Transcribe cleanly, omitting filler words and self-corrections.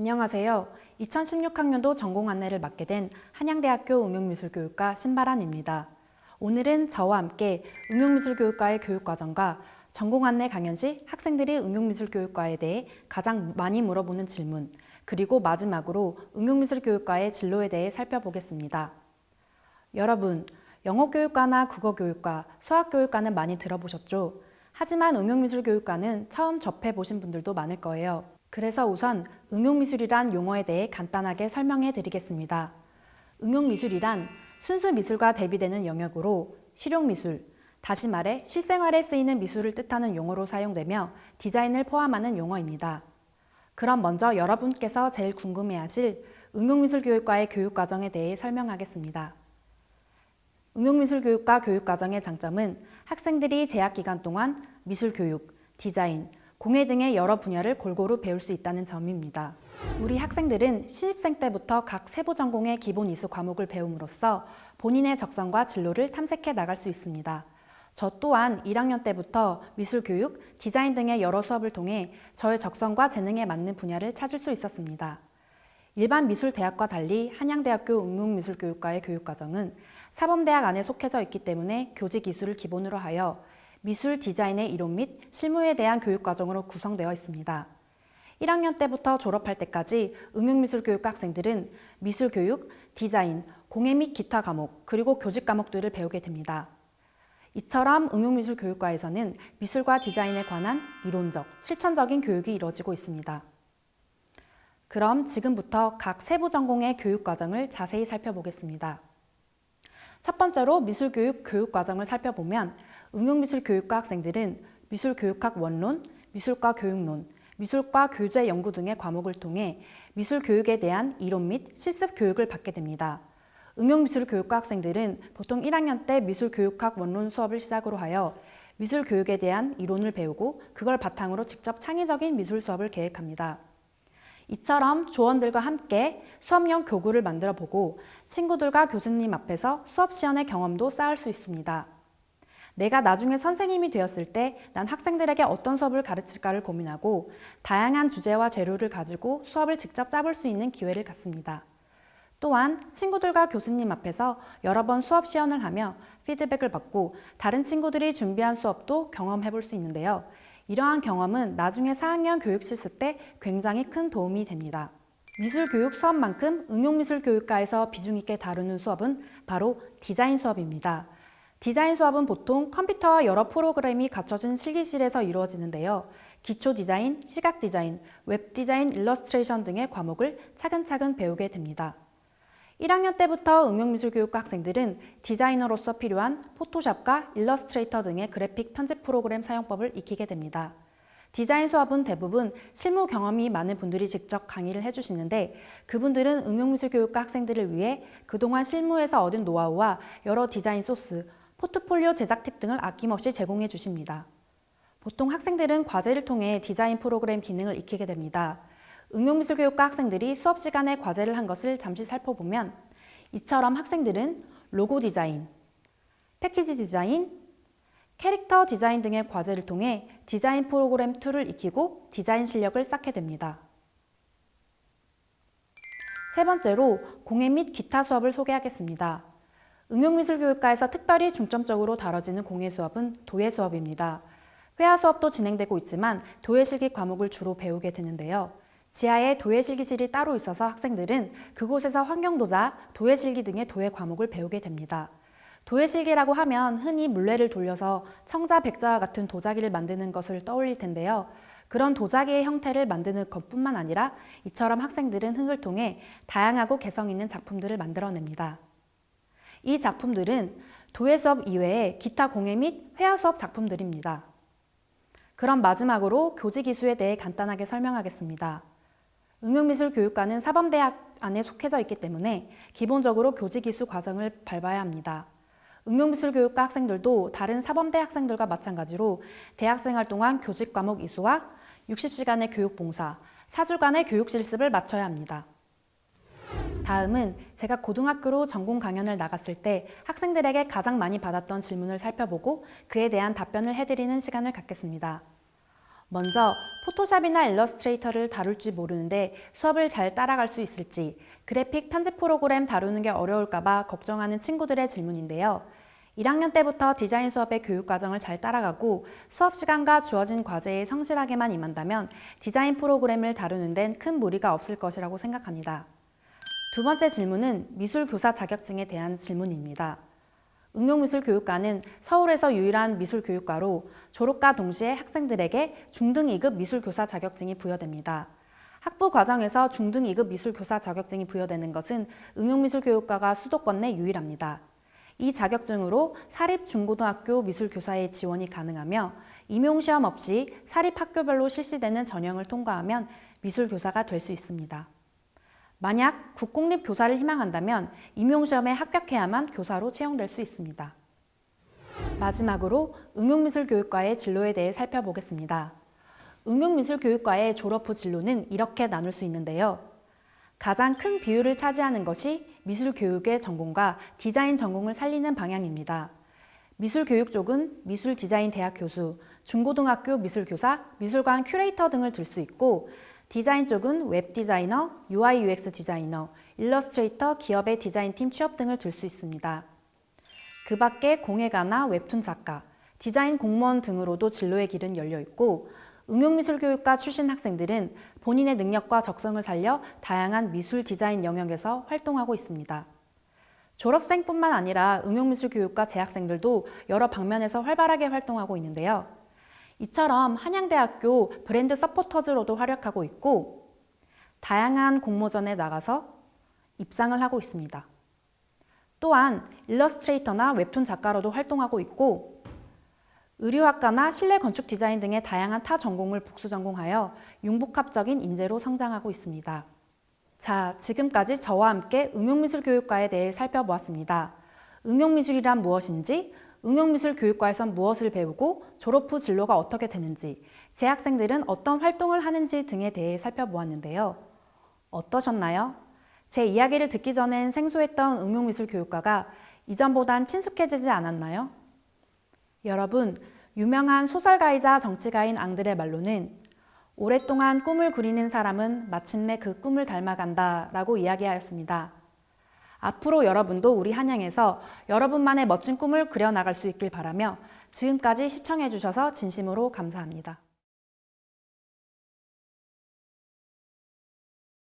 안녕하세요. 2016학년도 전공 안내를 맡게 된 한양대학교 응용미술교육과 신바란입니다. 오늘은 저와 함께 응용미술교육과의 교육과정과 전공 안내 강연 시 학생들이 응용미술교육과에 대해 가장 많이 물어보는 질문, 그리고 마지막으로 응용미술교육과의 진로에 대해 살펴보겠습니다. 여러분, 영어교육과나 국어교육과, 수학교육과는 많이 들어보셨죠? 하지만 응용미술교육과는 처음 접해보신 분들도 많을 거예요. 그래서 우선 응용미술이란 용어에 대해 간단하게 설명해 드리겠습니다. 응용미술이란 순수 미술과 대비되는 영역으로 실용미술, 다시 말해 실생활에 쓰이는 미술을 뜻하는 용어로 사용되며 디자인을 포함하는 용어입니다. 그럼 먼저 여러분께서 제일 궁금해하실 응용미술교육과의 교육과정에 대해 설명하겠습니다. 응용미술교육과 교육과정의 장점은 학생들이 재학기간 동안 미술교육, 디자인, 공예 등의 여러 분야를 골고루 배울 수 있다는 점입니다. 우리 학생들은 신입생 때부터 각 세부 전공의 기본 이수 과목을 배움으로써 본인의 적성과 진로를 탐색해 나갈 수 있습니다. 저 또한 1학년 때부터 미술교육, 디자인 등의 여러 수업을 통해 저의 적성과 재능에 맞는 분야를 찾을 수 있었습니다. 일반 미술대학과 달리 한양대학교 응용미술교육과의 교육과정은 사범대학 안에 속해져 있기 때문에 교직 이수를 기본으로 하여 미술 디자인의 이론 및 실무에 대한 교육과정으로 구성되어 있습니다. 1학년 때부터 졸업할 때까지 응용미술교육과 학생들은 미술교육, 디자인, 공예 및 기타 과목, 그리고 교직 과목들을 배우게 됩니다. 이처럼 응용미술교육과에서는 미술과 디자인에 관한 이론적, 실천적인 교육이 이루어지고 있습니다. 그럼 지금부터 각 세부 전공의 교육과정을 자세히 살펴보겠습니다. 첫 번째로 미술교육 교육과정을 살펴보면 응용미술교육과 학생들은 미술교육학 원론, 미술과 교육론, 미술과 교재 연구 등의 과목을 통해 미술교육에 대한 이론 및 실습 교육을 받게 됩니다. 응용미술교육과 학생들은 보통 1학년 때 미술교육학 원론 수업을 시작으로 하여 미술교육에 대한 이론을 배우고 그걸 바탕으로 직접 창의적인 미술 수업을 계획합니다. 이처럼 조원들과 함께 수업용 교구를 만들어 보고 친구들과 교수님 앞에서 수업 시연의 경험도 쌓을 수 있습니다. 내가 나중에 선생님이 되었을 때 난 학생들에게 어떤 수업을 가르칠까를 고민하고 다양한 주제와 재료를 가지고 수업을 직접 짜볼 수 있는 기회를 갖습니다. 또한 친구들과 교수님 앞에서 여러 번 수업 시연을 하며 피드백을 받고 다른 친구들이 준비한 수업도 경험해 볼 수 있는데요. 이러한 경험은 나중에 4학년 교육 실습 때 굉장히 큰 도움이 됩니다. 미술교육 수업만큼 응용미술교육과에서 비중 있게 다루는 수업은 바로 디자인 수업입니다. 디자인 수업은 보통 컴퓨터와 여러 프로그램이 갖춰진 실기실에서 이루어지는데요. 기초 디자인, 시각 디자인, 웹 디자인, 일러스트레이션 등의 과목을 차근차근 배우게 됩니다. 1학년 때부터 응용미술교육과 학생들은 디자이너로서 필요한 포토샵과 일러스트레이터 등의 그래픽 편집 프로그램 사용법을 익히게 됩니다. 디자인 수업은 대부분 실무 경험이 많은 분들이 직접 강의를 해주시는데 그분들은 응용미술교육과 학생들을 위해 그동안 실무에서 얻은 노하우와 여러 디자인 소스, 포트폴리오 제작 팁 등을 아낌없이 제공해 주십니다. 보통 학생들은 과제를 통해 디자인 프로그램 기능을 익히게 됩니다. 응용미술교육과 학생들이 수업 시간에 과제를 한 것을 잠시 살펴보면 이처럼 학생들은 로고 디자인, 패키지 디자인, 캐릭터 디자인 등의 과제를 통해 디자인 프로그램 툴을 익히고 디자인 실력을 쌓게 됩니다. 세 번째로 공예 및 기타 수업을 소개하겠습니다. 응용미술교육과에서 특별히 중점적으로 다뤄지는 공예 수업은 도예 수업입니다. 회화 수업도 진행되고 있지만 도예 실기 과목을 주로 배우게 되는데요. 지하에 도예 실기실이 따로 있어서 학생들은 그곳에서 환경도자, 도예 실기 등의 도예 과목을 배우게 됩니다. 도예 실기라고 하면 흔히 물레를 돌려서 청자, 백자와 같은 도자기를 만드는 것을 떠올릴 텐데요. 그런 도자기의 형태를 만드는 것뿐만 아니라 이처럼 학생들은 흙을 통해 다양하고 개성 있는 작품들을 만들어냅니다. 이 작품들은 도예 수업 이외에 기타 공예 및 회화 수업 작품들입니다. 그럼 마지막으로 교직 이수에 대해 간단하게 설명하겠습니다. 응용미술교육과는 사범대학 안에 속해져 있기 때문에 기본적으로 교직 이수 과정을 밟아야 합니다. 응용미술교육과 학생들도 다른 사범대 학생들과 마찬가지로 대학생활 동안 교직 과목 이수와 60시간의 교육 봉사, 4주간의 교육 실습을 마쳐야 합니다. 다음은 제가 고등학교로 전공 강연을 나갔을 때 학생들에게 가장 많이 받았던 질문을 살펴보고 그에 대한 답변을 해드리는 시간을 갖겠습니다. 먼저 포토샵이나 일러스트레이터를 다룰 줄 모르는데 수업을 잘 따라갈 수 있을지, 그래픽 편집 프로그램 다루는 게 어려울까봐 걱정하는 친구들의 질문인데요. 1학년 때부터 디자인 수업의 교육 과정을 잘 따라가고 수업 시간과 주어진 과제에 성실하게만 임한다면 디자인 프로그램을 다루는 데는 큰 무리가 없을 것이라고 생각합니다. 두 번째 질문은 미술교사 자격증에 대한 질문입니다. 응용미술교육과는 서울에서 유일한 미술교육과로 졸업과 동시에 학생들에게 중등 2급 미술교사 자격증이 부여됩니다. 학부 과정에서 중등 2급 미술교사 자격증이 부여되는 것은 응용미술교육과가 수도권 내 유일합니다. 이 자격증으로 사립 중고등학교 미술교사의 지원이 가능하며 임용시험 없이 사립학교별로 실시되는 전형을 통과하면 미술교사가 될 수 있습니다. 만약 국공립교사를 희망한다면 임용시험에 합격해야만 교사로 채용될 수 있습니다. 마지막으로 응용미술교육과의 진로에 대해 살펴보겠습니다. 응용미술교육과의 졸업 후 진로는 이렇게 나눌 수 있는데요. 가장 큰 비율을 차지하는 것이 미술교육의 전공과 디자인 전공을 살리는 방향입니다. 미술교육 쪽은 미술디자인대학 교수, 중고등학교 미술교사, 미술관 큐레이터 등을 둘 수 있고 디자인 쪽은 웹디자이너, UI UX 디자이너, 일러스트레이터, 기업의 디자인팀 취업 등을 둘 수 있습니다. 그 밖에 공예가나 웹툰 작가, 디자인 공무원 등으로도 진로의 길은 열려 있고 응용미술교육과 출신 학생들은 본인의 능력과 적성을 살려 다양한 미술 디자인 영역에서 활동하고 있습니다. 졸업생뿐만 아니라 응용미술교육과 재학생들도 여러 방면에서 활발하게 활동하고 있는데요. 이처럼 한양대학교 브랜드 서포터즈로도 활약하고 있고 다양한 공모전에 나가서 입상을 하고 있습니다. 또한 일러스트레이터나 웹툰 작가로도 활동하고 있고 의류학과나 실내 건축 디자인 등의 다양한 타 전공을 복수 전공하여 융복합적인 인재로 성장하고 있습니다. 자, 지금까지 저와 함께 응용미술교육과에 대해 살펴보았습니다. 응용미술이란 무엇인지, 응용미술교육과에선 무엇을 배우고 졸업 후 진로가 어떻게 되는지, 재학생들은 어떤 활동을 하는지 등에 대해 살펴보았는데요. 어떠셨나요? 제 이야기를 듣기 전엔 생소했던 응용미술교육과가 이전보단 친숙해지지 않았나요? 여러분, 유명한 소설가이자 정치가인 앙드레 말로는 오랫동안 꿈을 그리는 사람은 마침내 그 꿈을 닮아간다 라고 이야기하였습니다. 앞으로 여러분도 우리 한양에서 여러분만의 멋진 꿈을 그려나갈 수 있길 바라며 지금까지 시청해 주셔서 진심으로 감사합니다.